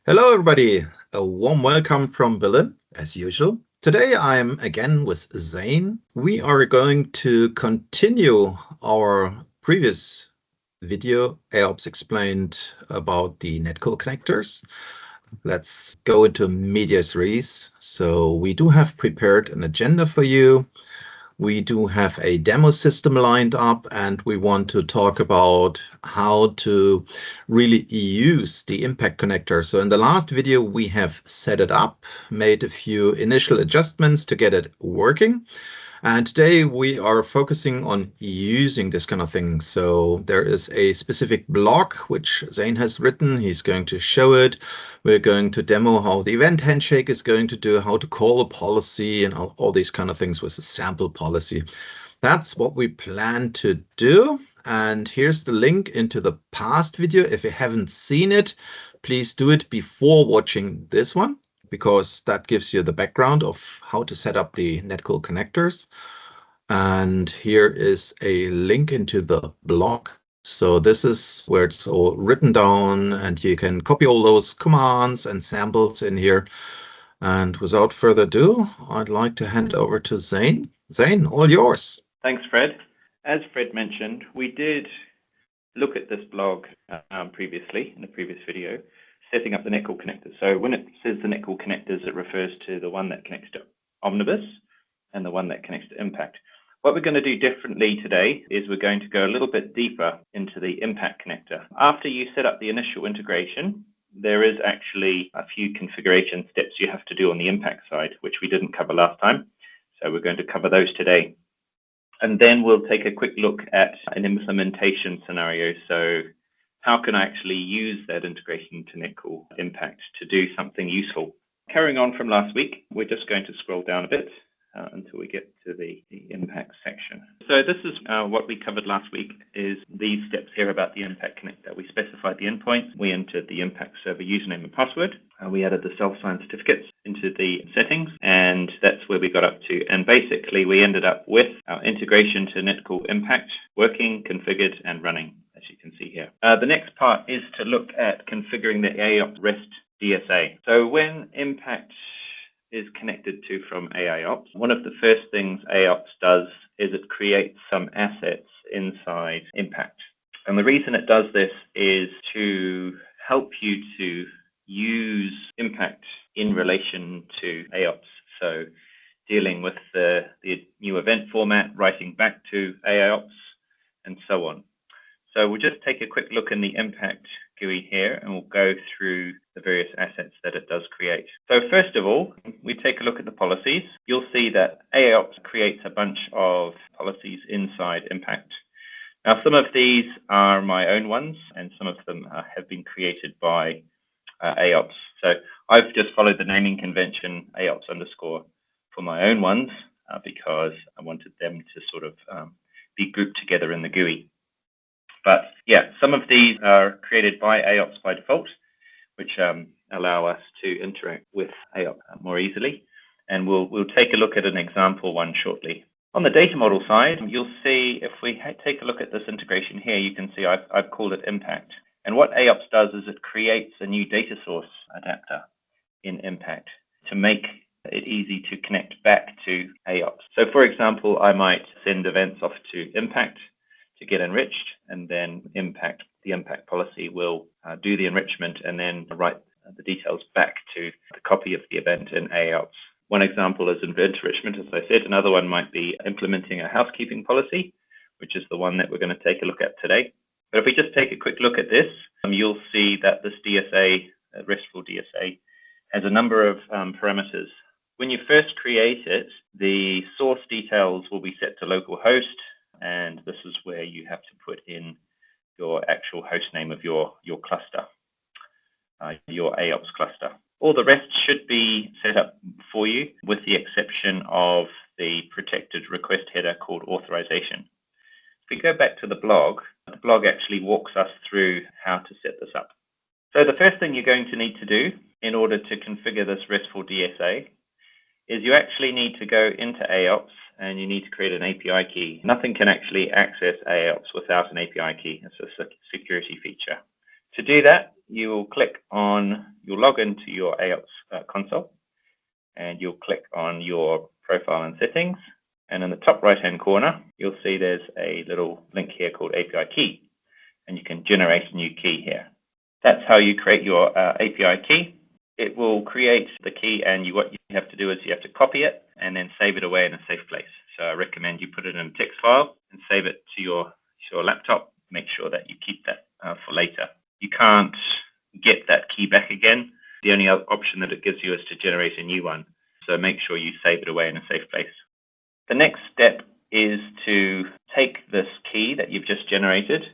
Hello, everybody. A warm welcome from Berlin, as usual. Today I'm again with Zane. We are going to continue our previous video, AIOps explained about the Netcool connectors. Let's go into medias res. So we do have prepared an agenda for you. We do have a demo system lined up, and we want to talk about how to really use the impact connector. So in the last video, we have set it up, made a few initial adjustments to get it working. And today we are focusing on using this kind of thing. So there is a specific blog which Zane has written. He's going to show it. We're going to demo how the event handshake is going to do, how to call a policy, and all these kind of things with a sample policy. That's what we plan to do. And here's the link into the past video. If you haven't seen it, please do it before watching this one, because that gives you the background of how to set up the Netcool connectors. And here is a link into the blog. So this is where it's all written down, and you can copy all those commands and samples in here. And without further ado, I'd like to hand over to Zane. Zane, all yours. Thanks, Fred. As Fred mentioned, we did look at this blog previously in the previous video, setting up the Netcool connectors. So when it says the Netcool connectors, it refers to the one that connects to Omnibus and the one that connects to Impact. What we're going to do differently today is we're going to go a little bit deeper into the Impact connector. After you set up the initial integration, there is actually a few configuration steps you have to do on the Impact side, which we didn't cover last time. So we're going to cover those today. And then we'll take a quick look at an implementation scenario. So how can I actually use that integration to Netcool Impact to do something useful? Carrying on from last week, we're just going to scroll down a bit until we get to the Impact section. So this is what we covered last week, is these steps here about the Impact connector. We specified the endpoints, we entered the Impact server username and password, we added the self-signed certificates into the settings, and that's where we got up to. And basically we ended up with our integration to Netcool Impact working, configured, and running, as you can see here. The next part is to look at configuring the AIOps REST DSA. So when Impact is connected to from AIOps, one of the first things AIOps does is it creates some assets inside Impact. And the reason it does this is to help you to use Impact in relation to AIOps. So dealing with the new event format, writing back to AIOps, and so on. So we'll just take a quick look in the Impact GUI here, and we'll go through the various assets that it does create. So first of all, we take a look at the policies. You'll see that AIOps creates a bunch of policies inside Impact. Now, some of these are my own ones, and some of them have been created by AIOps. So I've just followed the naming convention AIOps underscore for my own ones because I wanted them to sort of be grouped together in the GUI. But yeah, some of these are created by AIOps by default, which allow us to interact with AIOps more easily. And we'll take a look at an example one shortly. On the data model side, you'll see if we take a look at this integration here, you can see I've called it Impact. And what AIOps does is it creates a new data source adapter in Impact to make it easy to connect back to AIOps. So for example, I might send events off to Impact to get enriched, and then the Impact policy will do the enrichment and then write the details back to the copy of the event in AIOps. One example is event enrichment, as I said. Another one might be implementing a housekeeping policy, which is the one that we're going to take a look at today. But if we just take a quick look at this, you'll see that this DSA, RESTful DSA, has a number of parameters. When you first create it, the source details will be set to localhost, and this is where you have to put in your actual host name of your cluster, your AIOps cluster. All the rest should be set up for you, with the exception of the protected request header called authorization. If we go back to the blog actually walks us through how to set this up. So the first thing you're going to need to do in order to configure this RESTful DSA is you actually need to go into AIOps and you need to create an API key. Nothing can actually access AIOps without an API key. It's a security feature. To do that, you will click on you'll log into your AIOps console, and you'll click on your profile and settings. And in the top right-hand corner, you'll see there's a little link here called API key, and you can generate a new key here. That's how you create your API key. It will create the key, and what you have to do is you have to copy it and then save it away in a safe place. So I recommend you put it in a text file and save it to your laptop. Make sure that you keep that for later. You can't get that key back again. The only other option that it gives you is to generate a new one. So make sure you save it away in a safe place. The next step is to take this key that you've just generated,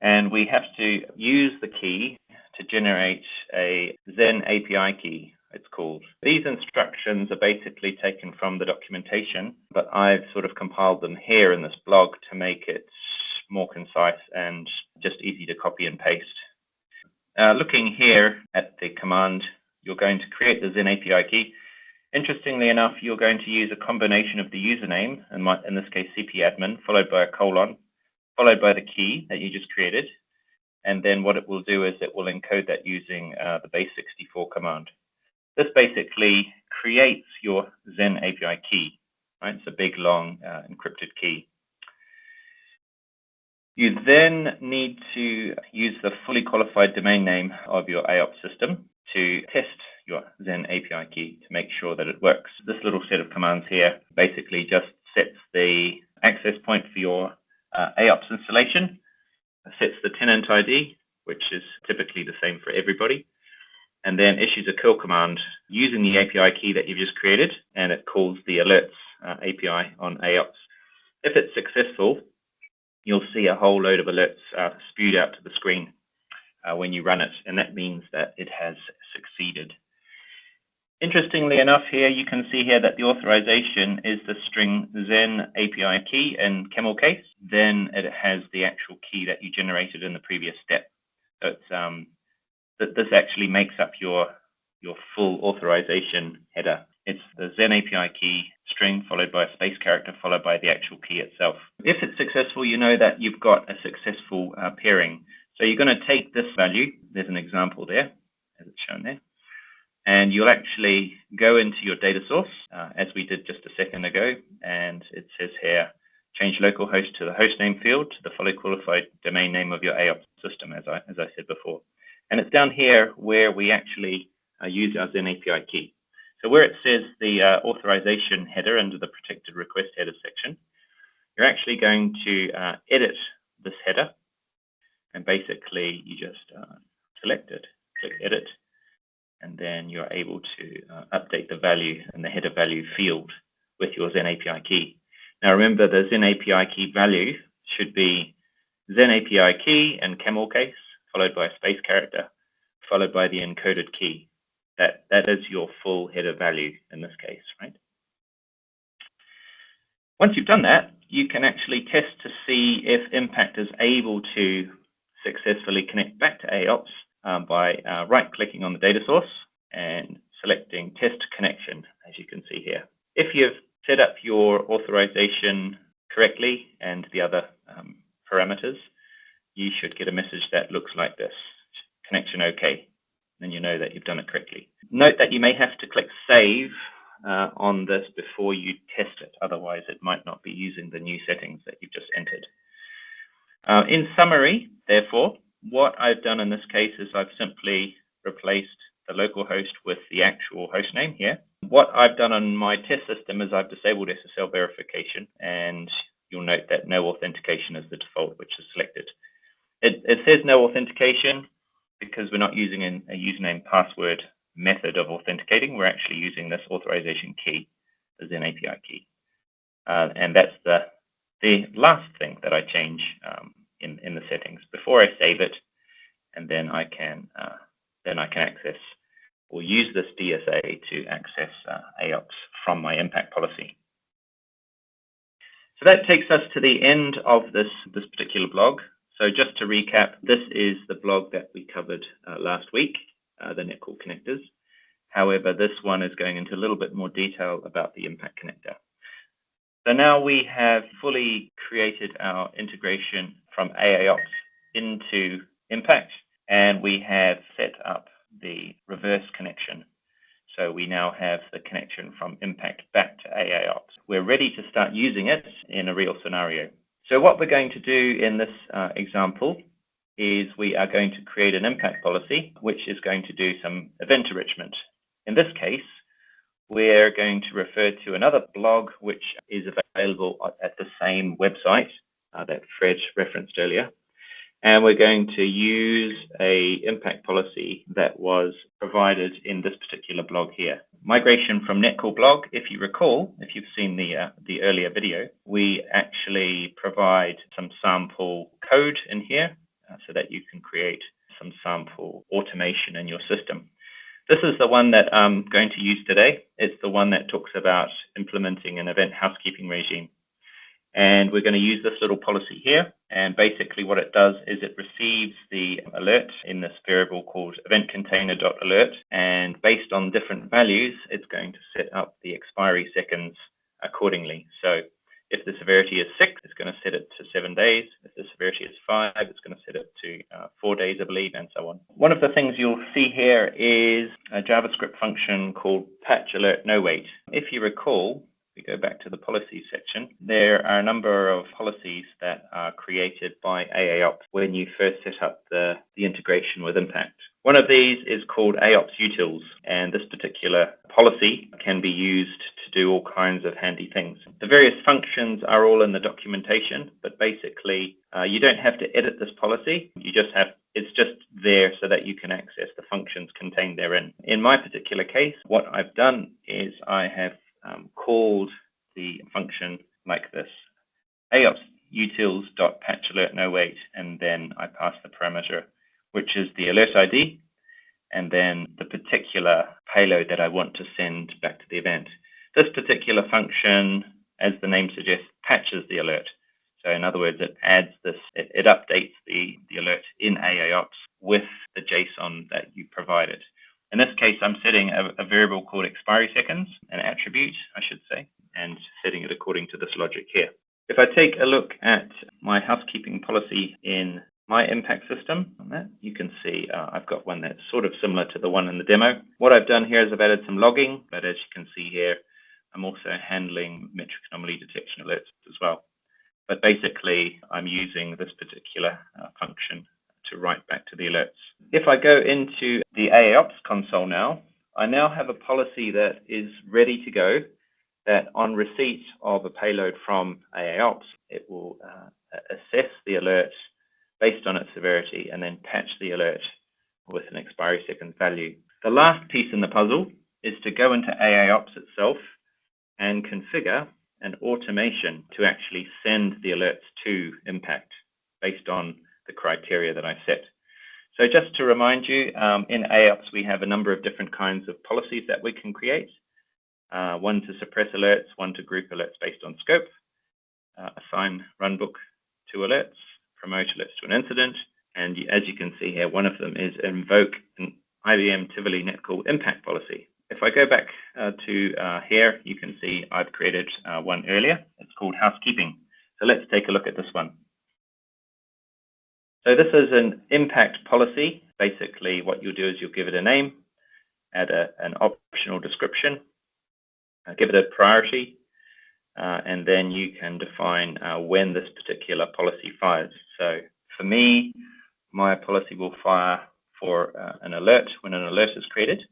and we have to use the key to generate a Zen API key, it's called. These instructions are basically taken from the documentation, but I've sort of compiled them here in this blog to make it more concise and just easy to copy and paste. Looking here at the command, you're going to create the Zen API key. Interestingly enough, you're going to use a combination of the username, in this case cpadmin, followed by a colon, followed by the key that you just created. And then what it will do is it will encode that using the base64 command. This basically creates your Zen API key, right? It's a big, long encrypted key. You then need to use the fully qualified domain name of your AIOps system to test your Zen API key to make sure that it works. This little set of commands here basically just sets the access point for your AIOps installation, sets the tenant ID, which is typically the same for everybody, and then issues a curl command using the API key that you've just created, and it calls the alerts API on AIOps. If it's successful, you'll see a whole load of alerts spewed out to the screen when you run it, and that means that it has succeeded. Interestingly enough, here you can see here that the authorization is the string Zen API key in camel case. Then it has the actual key that you generated in the previous step. So it's this actually makes up your full authorization header. It's the Zen API key string followed by a space character followed by the actual key itself. If it's successful, you know that you've got a successful pairing. So you're going to take this value. There's an example there, as it's shown there. And you'll actually go into your data source, as we did just a second ago, and it says here, change localhost to the hostname field to the fully qualified domain name of your AIOps system, as I said before. And it's down here where we actually use our Zen API key. So where it says the authorization header under the protected request header section, you're actually going to edit this header, and basically you just select it, click edit, and then you're able to update the value in the header value field with your Zen API key. Now remember, the Zen API key value should be Zen API key in camel case, followed by a space character, followed by the encoded key. That is your full header value in this case, right? Once you've done that, you can actually test to see if Impact is able to successfully connect back to AIOps by right-clicking on the data source and selecting Test Connection, as you can see here. If you've set up your authorization correctly and the other parameters, you should get a message that looks like this, connection OK. Then you know that you've done it correctly. Note that you may have to click Save on this before you test it, otherwise it might not be using the new settings that you've just entered. In summary, therefore, what I've done in this case is I've simply replaced the local host with the actual host name here. What I've done on my test system is I've disabled SSL verification, and you'll note that no authentication is the default, which is selected. It says no authentication because we're not using a username password method of authenticating. We're actually using this authorization key, the Zen API key. And that's the last thing that I change in the settings before I save it, and then I can access or use this DSA to access AIOps from my impact policy. So that takes us to the end of this particular blog. So just to recap, this is the blog that we covered last week, the Netcool connectors. However, this one is going into a little bit more detail about the impact connector. So now we have fully created our integration from AIOps into Impact, and we have set up the reverse connection. So we now have the connection from impact back to AIOps. We're ready to start using it in a real scenario. So what we're going to do in this example is we are going to create an impact policy, which is going to do some event enrichment. In this case, we're going to refer to another blog, which is available at the same website that Fred referenced earlier. And we're going to use a impact policy that was provided in this particular blog here. Migration from Netcool blog, if you recall, if you've seen the earlier video, we actually provide some sample code in here so that you can create some sample automation in your system. This is the one that I'm going to use today. It's the one that talks about implementing an event housekeeping regime. And we're going to use this little policy here. And basically what it does is it receives the alert in this variable called event container.alert. And based on different values, it's going to set up the expiry seconds accordingly. So if the severity is 6, it's going to set it to 7 days. If the severity is 5, it's going to set it to 4 days, I believe, and so on. One of the things you'll see here is a JavaScript function called patch alert no wait. If you recall, we go back to the policies section, there are a number of policies that are created by AIOps when you first set up the integration with Impact. One of these is called AIOps utils, and this particular policy can be used to do all kinds of handy things. The various functions are all in the documentation, but basically you don't have to edit this policy. It's just there so that you can access the functions contained therein. In my particular case, what I've done is I have called the function like this, AIOps utils.patch alert no wait, and then I pass the parameter, which is the alert ID, and then the particular payload that I want to send back to the event. This particular function, as the name suggests, patches the alert. So in other words, it adds this, it updates the alert in AIOps with the JSON that you provided. In this case, I'm setting a variable called expiry seconds, an attribute, I should say, and setting it according to this logic here. If I take a look at my housekeeping policy in my impact system, on that, you can see I've got one that's sort of similar to the one in the demo. What I've done here is I've added some logging, but as you can see here, I'm also handling metric anomaly detection alerts as well. But basically, I'm using this particular function to write back to the alerts. If I go into the AIOps console now, I now have a policy that is ready to go, that on receipt of a payload from AIOps, it will assess the alert based on its severity and then patch the alert with an expiry seconds value. The last piece in the puzzle is to go into AIOps itself and configure an automation to actually send the alerts to Impact based on the criteria that I set. So just to remind you, in AIOps, we have a number of different kinds of policies that we can create. One to suppress alerts, one to group alerts based on scope, assign runbook to alerts, promote alerts to an incident, and as you can see here, one of them is invoke an IBM Tivoli Netcool impact policy. If I go back to here, you can see I've created one earlier. It's called housekeeping. So let's take a look at this one. So this is an impact policy. Basically, what you'll do is you'll give it a name, add an optional description, give it a priority, and then you can define when this particular policy fires. So for me, my policy will fire for an alert when an alert is created.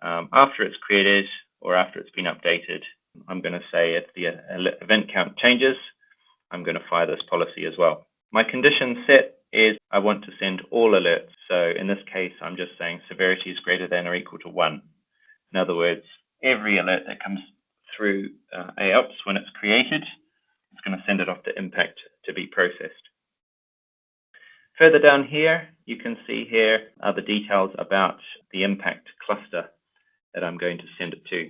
After it's created or after it's been updated, I'm going to say if the event count changes, I'm going to fire this policy as well. My condition set is I want to send all alerts. So in this case, I'm just saying severity is greater than or equal to 1. In other words, every alert that comes through AIOps when it's created, it's going to send it off to Impact to be processed. Further down here, you can see here are the details about the Impact cluster that I'm going to send it to.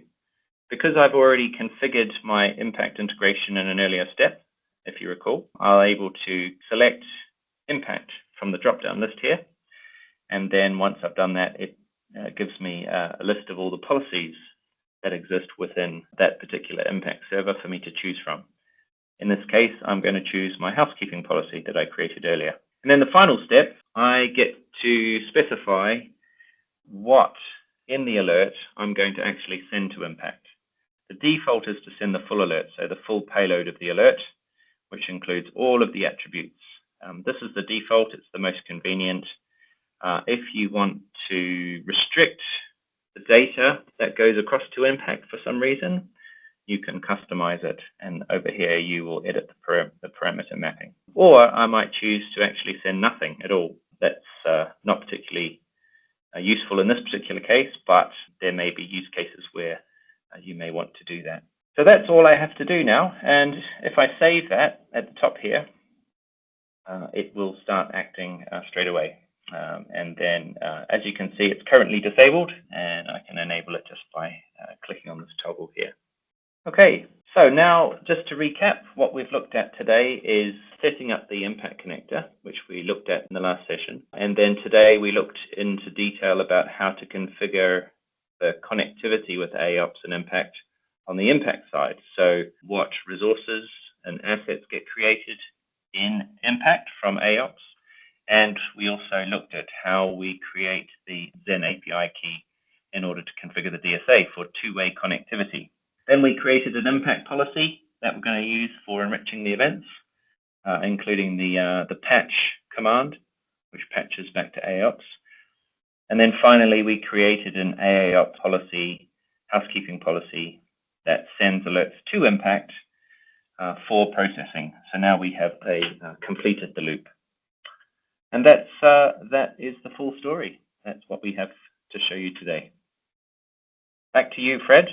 Because I've already configured my Impact integration in an earlier step, if you recall, I'm able to select Impact from the drop-down list here. And then once I've done that, it gives me a list of all the policies that exist within that particular Impact server for me to choose from. In this case, I'm going to choose my housekeeping policy that I created earlier. And then the final step, I get to specify what in the alert I'm going to actually send to impact. The default is to send the full alert, so the full payload of the alert, which includes all of the attributes. This is the default, it's the most convenient. If you want to restrict the data that goes across to impact for some reason, you can customize it, and over here you will edit the parameter mapping. Or I might choose to actually send nothing at all. That's not particularly useful in this particular case, but there may be use cases where you may want to do that. So that's all I have to do now, and if I save that at the top here, it will start acting straight away. And then, as you can see, it's currently disabled, and I can enable it just by clicking on this toggle here. Okay, so now just to recap, what we've looked at today is setting up the impact connector, which we looked at in the last session. And then today we looked into detail about how to configure the connectivity with AIOps and impact on the impact side. So what resources and assets get created in impact from AIOps. And we also looked at how we create the Zen API key in order to configure the DSA for two-way connectivity. Then we created an impact policy that we're going to use for enriching the events, including the patch command, which patches back to AIOps. And then finally, we created an AIOps policy, housekeeping policy, that sends alerts to impact for processing. So now we have completed the loop. And that is the full story. That's what we have to show you today. Back to you, Fred.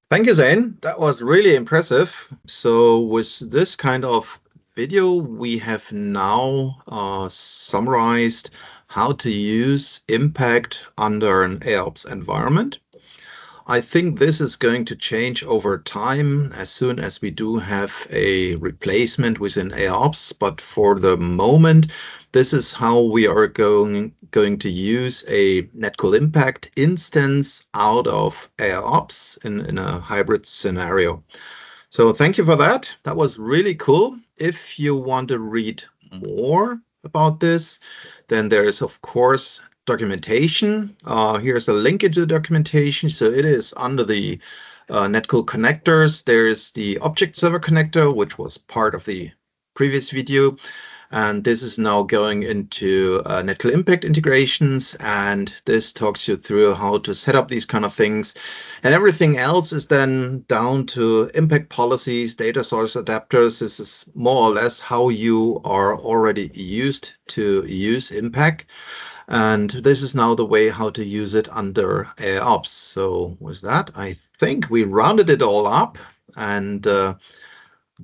Thank you, Zane. That was really impressive. So with this kind of video, we have now summarized how to use impact under an AIOps environment. I think this is going to change over time as soon as we do have a replacement within AIOps, but for the moment, this is how we are going to use a Netcool Impact instance out of AIOps in a hybrid scenario. So thank you for that. That was really cool. If you want to read more about this, then there is, of course, documentation. Here's a link into the documentation. So it is under the Netcool connectors. There's the object server connector, which was part of the previous video. And this is now going into Netcool Impact integrations. And this talks you through how to set up these kind of things. And everything else is then down to impact policies, data source adapters. This is more or less how you are already used to use impact. And this is now the way how to use it under AIOps. So with that, I think we rounded it all up, and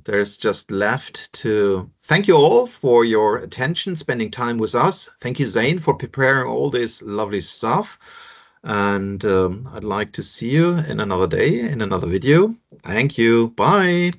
there's just left to thank you all for your attention, spending time with us. Thank you, Zane, for preparing all this lovely stuff. And I'd like to see you in another day, in another video. Thank you. Bye.